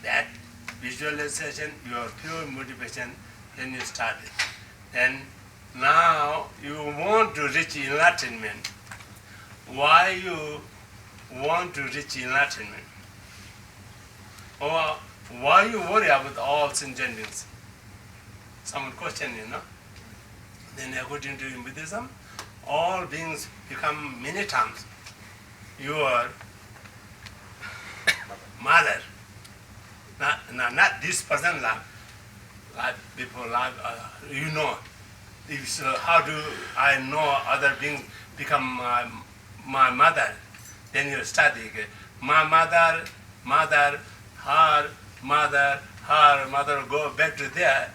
that visualization, your pure motivation, then you start it. Then now you want to reach enlightenment. Why you want to reach enlightenment? Or why you worry about all sentient beings? Someone question, Then according to Buddhism, all beings become many times your mother. Not this person like people like If so, how do I know other beings become my mother? Then you study. My mother, her mother, go back to there.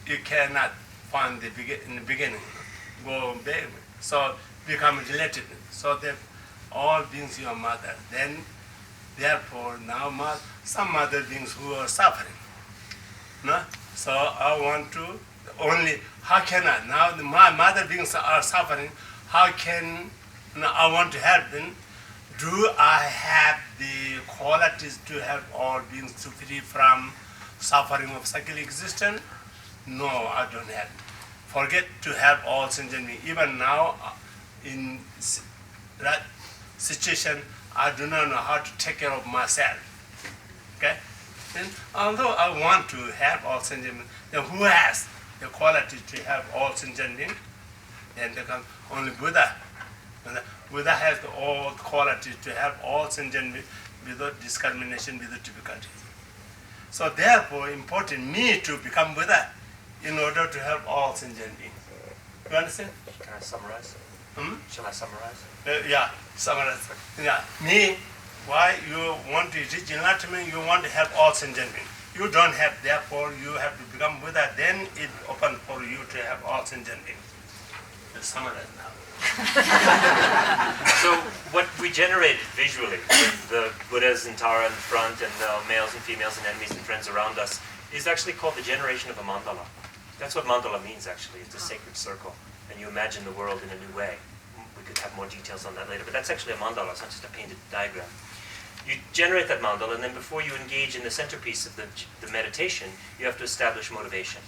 You cannot find in the beginning. Go back. So become related. So that all beings your mother. Then therefore now some other beings who are suffering. No? So I want to only, how can I? Now my mother beings are suffering, how can I want to help them? Do I have the qualities to help all beings to free from suffering of cyclic existence? No, I don't have. Forget to help all sentient beings. Even now, in that situation, I do not know how to take care of myself. Okay? Then, although I want to help all sentient beings, then who has the quality to help all sentient beings? Then there comes only Buddha. Buddha has all qualities to help all sentient beings without discrimination, without difficulty. So therefore, important me to become Buddha in order to help all sentient beings. You understand? Can I summarize? Shall I summarize? Yeah, summarize. Yeah, me, why you want to reach enlightenment, you want to help all sentient beings. You don't have, therefore you have to become Buddha, then it's open for you to have all sentient beings. You summarize now. So what we generated visually with the Buddhas in Tara in front and the males and females and enemies and friends around us is actually called the generation of a mandala. That's what mandala means actually. It's a sacred circle. And you imagine the world in a new way. We could have more details on that later, but that's actually a mandala. It's not just a painted diagram. You generate that mandala, and then before you engage in the centerpiece of the meditation, you have to establish motivation.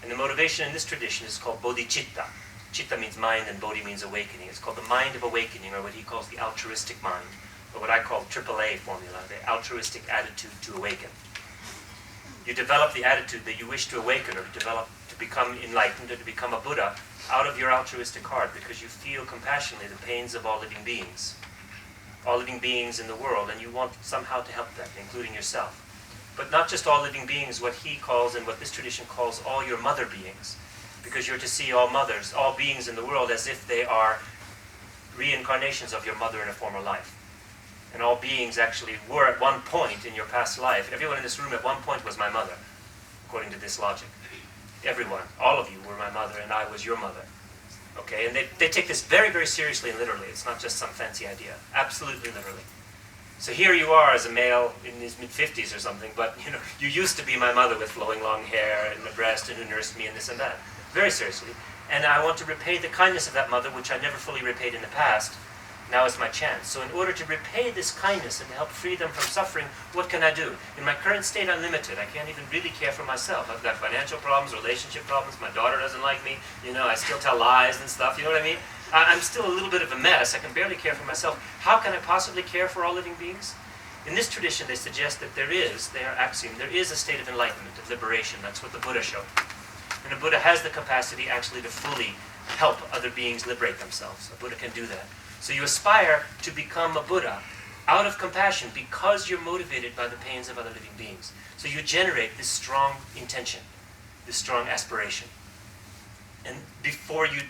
And the motivation in this tradition is called bodhicitta. Chitta means mind and bodhi means awakening. It's called the mind of awakening, or what he calls the altruistic mind, or what I call AAA formula, the altruistic attitude to awaken. You develop the attitude that you wish to awaken or to become enlightened or to become a Buddha out of your altruistic heart because you feel compassionately the pains of all living beings in the world, and you want somehow to help them, including yourself. But not just all living beings, what he calls and what this tradition calls all your mother beings, because you're to see all mothers, all beings in the world as if they are reincarnations of your mother in a former life. And all beings actually were at one point in your past life. Everyone in this room at one point was my mother, according to this logic. Everyone, all of you were my mother and I was your mother. Okay, and they take this very, very seriously and literally. It's not just some fancy idea. Absolutely literally. So here you are as a male in his mid-50s or something, but you used to be my mother with flowing long hair and a breast and who nursed me and this and that. Very seriously. And I want to repay the kindness of that mother, which I never fully repaid in the past. Now is my chance. So in order to repay this kindness and to help free them from suffering, what can I do? In my current state, I'm limited. I can't even really care for myself. I've got financial problems, relationship problems. My daughter doesn't like me. I still tell lies and stuff. You know what I mean? I'm still a little bit of a mess. I can barely care for myself. How can I possibly care for all living beings? In this tradition, they suggest that there is a state of enlightenment, of liberation. That's what the Buddha showed. And a Buddha has the capacity actually to fully help other beings liberate themselves. A Buddha can do that. So you aspire to become a Buddha out of compassion because you're motivated by the pains of other living beings. So you generate this strong intention, this strong aspiration. And before you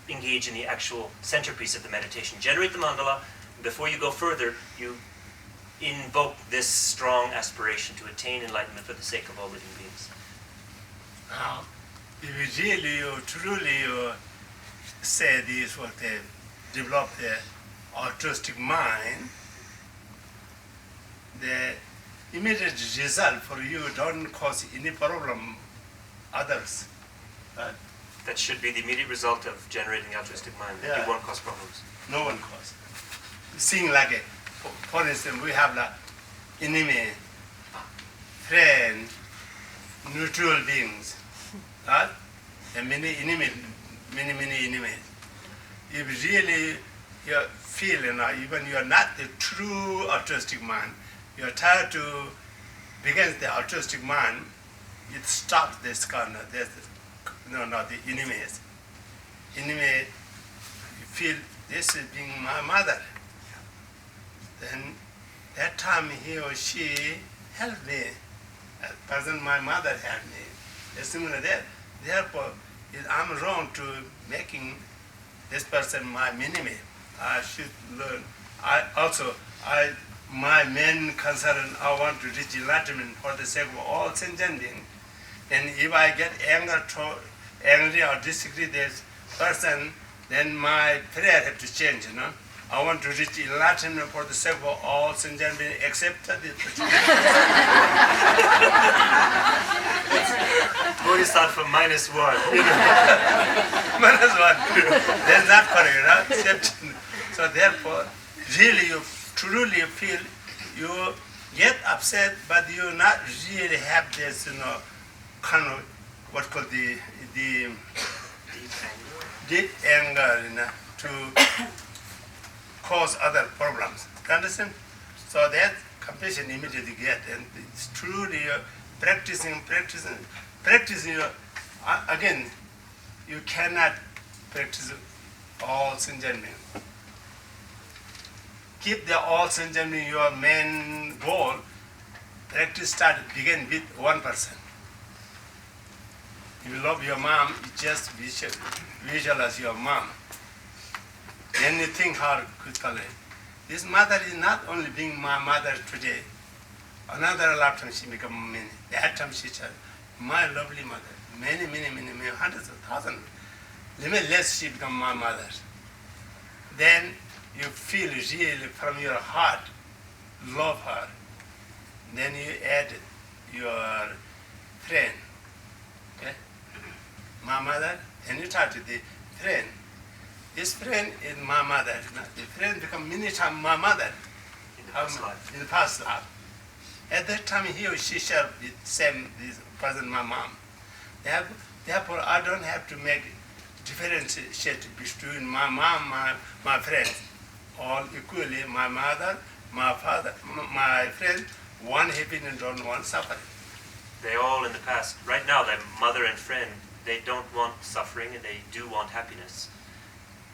engage in the actual centerpiece of the meditation, generate the mandala. Before you go further, you invoke this strong aspiration to attain enlightenment for the sake of all living beings. If you really, truly say this, what they develop the altruistic mind, the immediate result for you don't cause any problem others. Right? That should be the immediate result of generating the altruistic mind. That you won't cause problems. No one cause. Seeing like for instance, we have the enemy friend, neutral beings, right? And many enemies, many enemies. If really you feel, even you are not the true altruistic mind, you are trying to begin the altruistic mind, it stops this kind of, the enemies. Enemy, you feel this is being my mother. Then that time he or she helped me. At present my mother helped me. It's similar that. Therefore, I'm wrong to making this person my enemy. I should learn. My main concern, I want to reach enlightenment for the sake of all sentient beings. And if I get angry or disagree with this person, then my prayer has to change, I want to reach enlightenment for the sake of all sentient beings except the Bodhisattva -1. -1. That's not correct, So therefore, really you truly feel you get upset, but you not really have this, kind of what called the deep anger, to cause other problems. You understand? So that compassion immediately get, and it's truly practicing. Again, you cannot practice all sentient beings. Keep the all sentient beings your main goal. Practice begin with one person. If you love your mom, you just visualize your mom. Then you think how quickly. This mother is not only being my mother today. Another lifetime she become many. That time she said, my lovely mother. Many, hundreds of thousands. Limitless she become my mother. Then you feel really from your heart, love her. Then you add your friend. Okay? My mother, and you talk to the friend. This friend is my mother. The friend become many times my mother in the past life. At that time, he or she shall be this person, my mom. Therefore, I don't have to make differentiate between my mom, my friend. All equally, my mother, my father, my friend, one happy and one suffering. They're all in the past. Right now, their mother and friend, they don't want suffering and they do want happiness.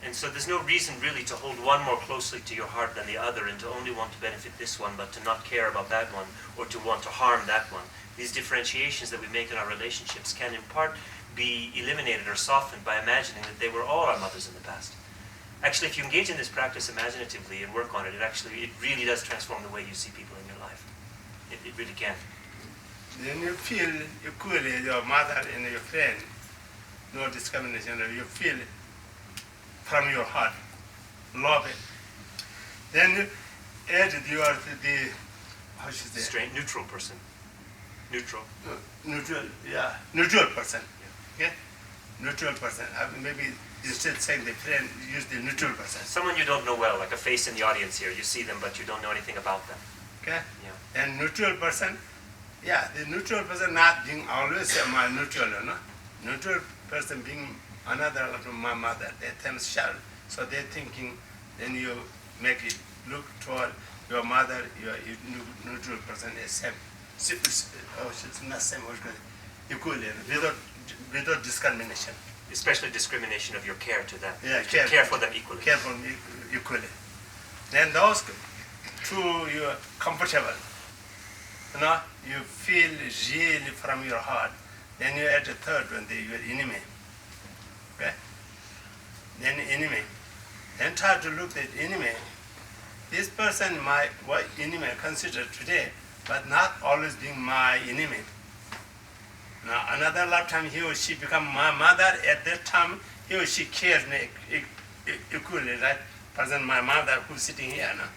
And so there's no reason really to hold one more closely to your heart than the other and to only want to benefit this one but to not care about that one or to want to harm that one. These differentiations that we make in our relationships can in part be eliminated or softened by imagining that they were all our mothers in the past. Actually, if you engage in this practice imaginatively and work on it, it really does transform the way you see people in your life. It really can. Then you feel equally your mother and your friend, no discrimination, you feel it from your heart, love it. Then you add the how should I say? Neutral person. Neutral. Neutral person. Yeah. Okay? Neutral person. Maybe instead of saying the friend, use the neutral person. Someone you don't know well, like a face in the audience here. You see them, but you don't know anything about them. Okay? Yeah. And neutral person, the neutral person not being always my neutral, Neutral person being another of my mother, they themselves. So they're thinking, then you make it look toward your mother, your neutral person is same. It's not same, equally, without discrimination. Especially discrimination of your care to them. Yeah, care for them equally. Care for them equally. Then those two, you're comfortable. You feel really from your heart. Then you add the third one, your enemy. Okay? Then enemy. Then try to look at enemy. This person, my enemy, considered today, but not always being my enemy. Now, another lifetime, he or she become my mother. At that time, he or she cares me equally, right? Person, my mother, who's sitting here now.